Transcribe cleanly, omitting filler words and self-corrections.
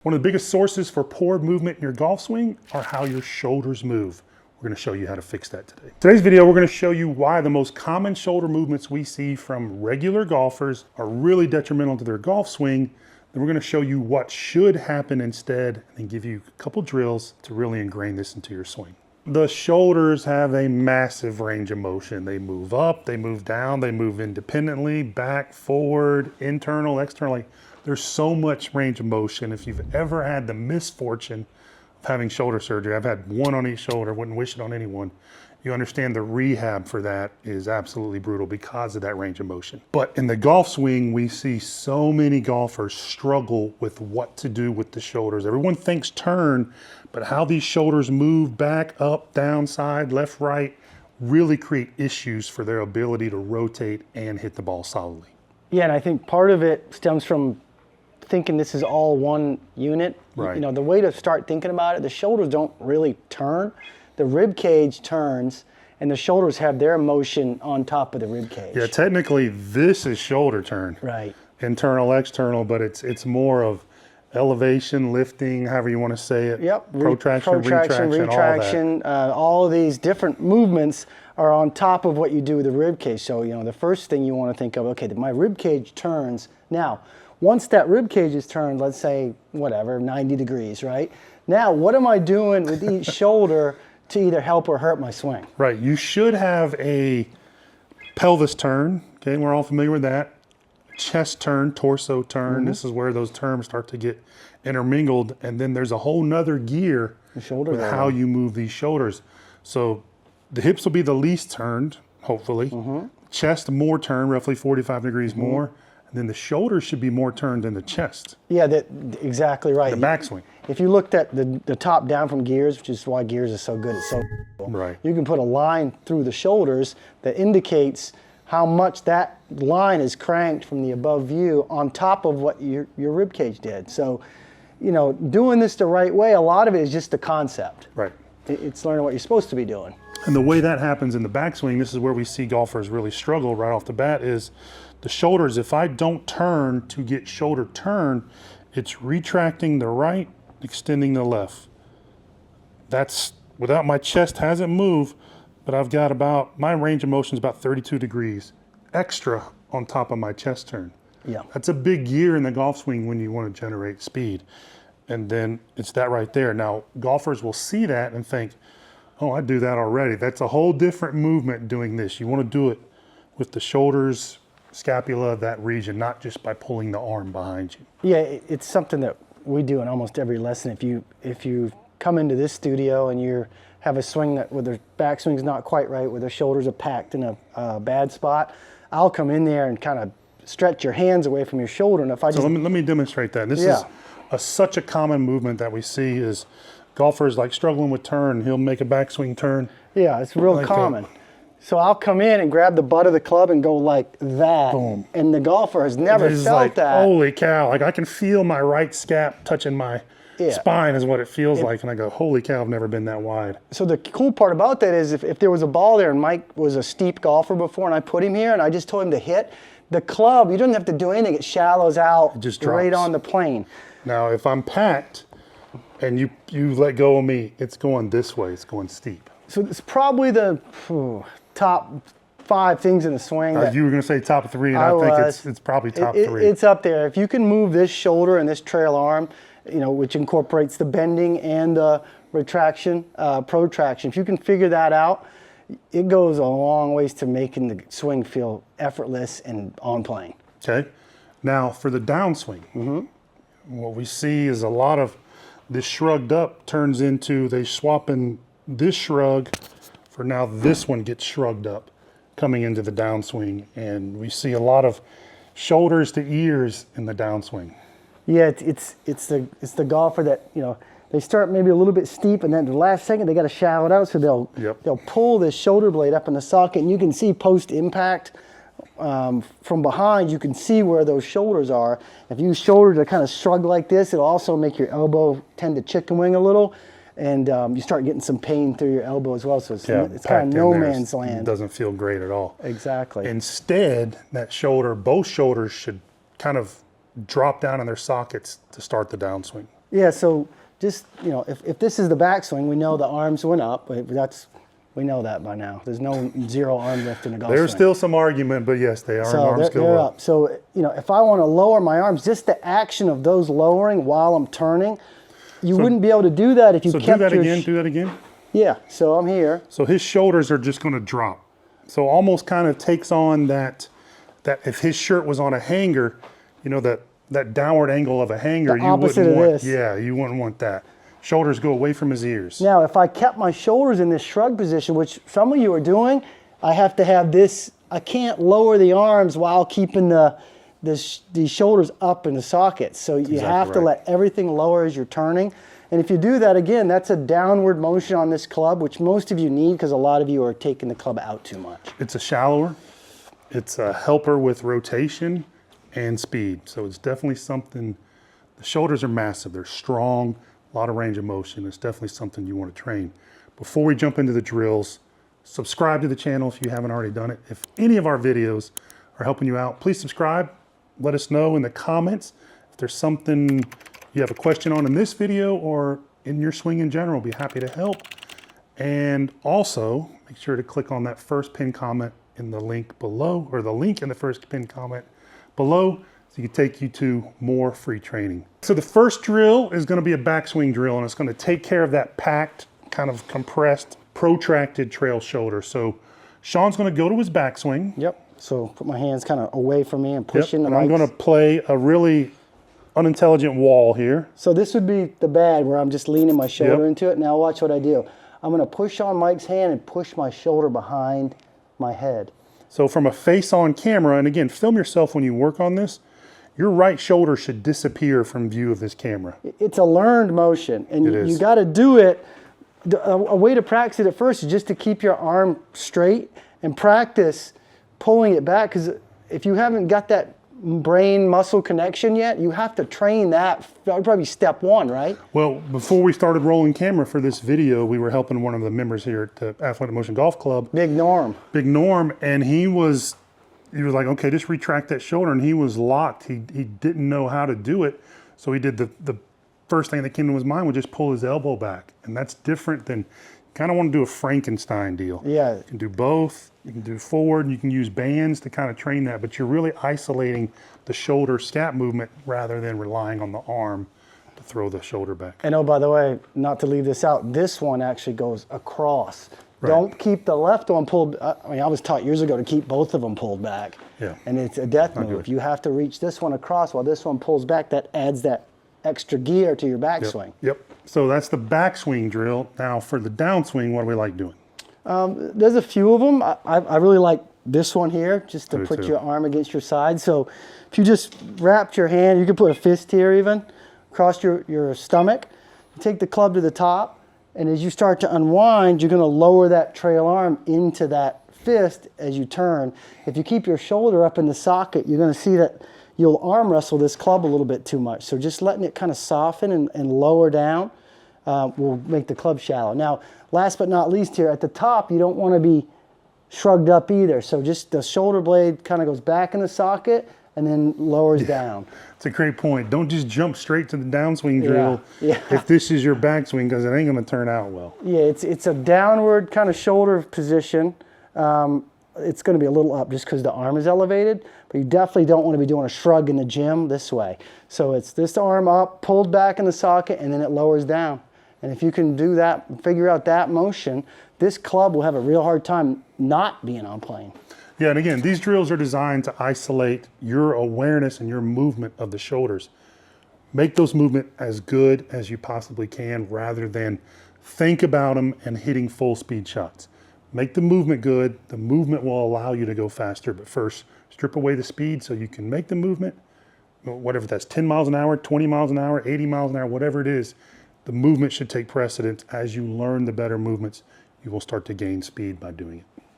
One of the biggest sources for poor movement in your golf swing are how your shoulders move. We're going to show you how to fix that today. Today's video, we're going to show you why the most common shoulder movements we see from regular golfers are really detrimental to their golf swing. Then we're going to show you what should happen instead and give you a couple drills to really ingrain this into your swing. The shoulders have a massive range of motion. They move up, they move down, they move independently, back, forward, internal, externally. There's so much range of motion. If you've ever had the misfortune of having shoulder surgery, I've had one on each shoulder, wouldn't wish it on anyone. You understand the rehab for that is absolutely brutal because of that range of motion. But in the golf swing, we see so many golfers struggle with what to do with the shoulders. Everyone thinks turn, but how these shoulders move back, up, down, side, left, right, really create issues for their ability to rotate and hit the ball solidly. Yeah, and I think part of it stems from thinking this is all one unit. Right. You know, the way to start thinking about it, the shoulders don't really turn. The rib cage turns, and the shoulders have their motion on top of the rib cage. Yeah, technically this is shoulder turn. Right. Internal, external, but it's more of elevation, lifting, however you want to say it. Yep. Protraction, retraction, all of these different movements are on top of what you do with the rib cage. So, you know, the first thing you want to think of, okay, my rib cage turns. Now, once that rib cage is turned, let's say, whatever, 90 degrees, right? Now, what am I doing with each shoulder to either help or hurt my swing? Right, you should have a pelvis turn, okay, we're all familiar with that. Chest turn, torso turn, This is where those terms start to get intermingled, and then there's a whole nother gear with how you move these shoulders. So the hips will be the least turned, hopefully. Chest more turned, roughly 45 degrees more. And then the shoulders should be more turned than the chest. Yeah, exactly right. The backswing. If you looked at the top down from gears, which is why gears is so good, it's so cool. Right. You can put a line through the shoulders that indicates how much that line is cranked from the above view on top of what your rib cage did. So, you know, doing this the right way, a lot of it is just the concept. Right. It's learning what you're supposed to be doing. And the way that happens in the backswing, this is where we see golfers really struggle right off the bat, is the shoulders. If I don't turn to get shoulder turn, it's retracting the right, extending the left. That's without my chest hasn't moved, but I've got my range of motion is about 32 degrees extra on top of my chest turn. Yeah. That's a big gear in the golf swing when you want to generate speed. And then it's that right there. Now, golfers will see that and think, oh, I do that already. That's a whole different movement doing this. You want to do it with the shoulders, scapula, that region, not just by pulling the arm behind you. Yeah, it's something that we do in almost every lesson. If you come into this studio and you have a swing where the backswing's not quite right, where the shoulders are packed in a bad spot, I'll come in there and kind of stretch your hands away from your shoulder. And if I let me demonstrate that. This is such a common movement that we see is golfers like struggling with turn. He'll make a backswing turn. Yeah, it's real common. So I'll come in and grab the butt of the club and go like that. Boom. And the golfer has never felt that. Holy cow, like I can feel my right scap touching my spine is what it feels like. And I go, holy cow, I've never been that wide. So the cool part about that is if there was a ball there and Mike was a steep golfer before and I put him here and I just told him to hit, the club, you don't have to do anything. It shallows out right on the plane. Now, if I'm packed and you let go of me, it's going this way, it's going steep. So it's probably the top 5 things in the swing. You were going to say top 3, and I think it's probably top 3. It's up there. If you can move this shoulder and this trail arm, you know, which incorporates the bending and the retraction, protraction, if you can figure that out, it goes a long ways to making the swing feel effortless and on plane. Okay. Now for the downswing, what we see is a lot of this shrugged up turns into they swapping this shrug for now this one gets shrugged up coming into the downswing, and we see a lot of shoulders to ears in the downswing. Yeah, it's the golfer that, you know, they start maybe a little bit steep and then the last second they got to shallow it out, so they'll pull this shoulder blade up in the socket, and you can see post impact from behind, you can see where those shoulders are. If you use shoulders to kind of shrug like this, it'll also make your elbow tend to chicken wing a little, and you start getting some pain through your elbow as well. So it's kind of no man's land. It doesn't feel great at all. Exactly. Instead, both shoulders should kind of drop down in their sockets to start the downswing. Yeah, so just, you know, if this is the backswing, we know the arms went up. We know that by now. There's no zero arm lift in a golf There's swing. still some argument, but yes, they are. So arms they're go up. So, you know, if I want to lower my arms, just the action of those lowering while I'm turning, you wouldn't be able to do that if you So kept do that your... again, do that again. Yeah, so I'm here. So his shoulders are just going to drop. So almost kind of takes on that if his shirt was on a hanger, you know, that downward angle of a hanger, The opposite of this. Yeah, you wouldn't want that. Shoulders go away from his ears. Now, if I kept my shoulders in this shrug position, which some of you are doing, I have to have this, I can't lower the arms while keeping these shoulders up in the sockets. So you have to let everything lower as you're turning. And if you do that, again, that's a downward motion on this club, which most of you need because a lot of you are taking the club out too much. It's a shallower. It's a helper with rotation and speed. So it's definitely something, the shoulders are massive. They're strong, a lot of range of motion. It's definitely something you want to train. Before we jump into the drills, subscribe to the channel if you haven't already done it. If any of our videos are helping you out, please subscribe. Let us know in the comments if there's something you have a question on in this video or in your swing in general. Be happy to help. And also make sure to click on that first pinned comment in the link below, or the link in the first pinned comment below, so it can take you to more free training. So the first drill is going to be a backswing drill, and it's going to take care of that packed, kind of compressed, protracted trail shoulder. So Shaun's going to go to his backswing. Yep. So put my hands kind of away from me and push in the and I'm going to play a really unintelligent wall here. So this would be the bad where I'm just leaning my shoulder into it. Now watch what I do. I'm going to push on Mike's hand and push my shoulder behind my head. So from a face-on camera, and again, film yourself when you work on this, your right shoulder should disappear from view of this camera. It's a learned motion, and you got to do it. A way to practice it at first is just to keep your arm straight and practice pulling it back, because if you haven't got that brain muscle connection yet, you have to train that. That would probably be step one, right? Well, before we started rolling camera for this video, we were helping one of the members here at the Athletic Motion Golf Club. Big Norm, and he was like, okay, just retract that shoulder, and he was locked. He didn't know how to do it, so he did the first thing that came to his mind was just pull his elbow back, and that's different than, kind of want to do a Frankenstein deal. Yeah. You can do both. You can do forward, and you can use bands to kind of train that, but you're really isolating the shoulder scap movement rather than relying on the arm to throw the shoulder back. And oh, by the way, not to leave this out, this one actually goes across. Right. Don't keep the left one pulled. I mean, I was taught years ago to keep both of them pulled back. Yeah. And it's a death move. You have to reach this one across while this one pulls back. That adds that extra gear to your backswing. Yep. So that's the backswing drill. Now for the downswing, what do we like doing? There's a few of them. I really like this one here, just to put your arm against your side. So if you just wrapped your hand, you can put a fist here even, across your stomach. You take the club to the top, and as you start to unwind, you're going to lower that trail arm into that fist as you turn. If you keep your shoulder up in the socket, you're going to see that you'll arm wrestle this club a little bit too much. So just letting it kind of soften and lower down will make the club shallow. Now, last but not least here, at the top, you don't want to be shrugged up either. So just the shoulder blade kind of goes back in the socket and then lowers down. It's a great point. Don't just jump straight to the downswing drill if this is your backswing, because it ain't going to turn out well. Yeah, it's a downward kind of shoulder position. It's going to be a little up just because the arm is elevated, but you definitely don't want to be doing a shrug in the gym this way. So it's this arm up, pulled back in the socket, and then it lowers down. And if you can do that, figure out that motion, this club will have a real hard time not being on plane. Yeah, and again, these drills are designed to isolate your awareness and your movement of the shoulders. Make those movements as good as you possibly can rather than think about them and hitting full speed shots. Make the movement good. The movement will allow you to go faster, but first strip away the speed so you can make the movement, whatever that's 10 miles an hour, 20 miles an hour, 80 miles an hour, whatever it is. The movement should take precedence. As you learn the better movements, you will start to gain speed by doing it.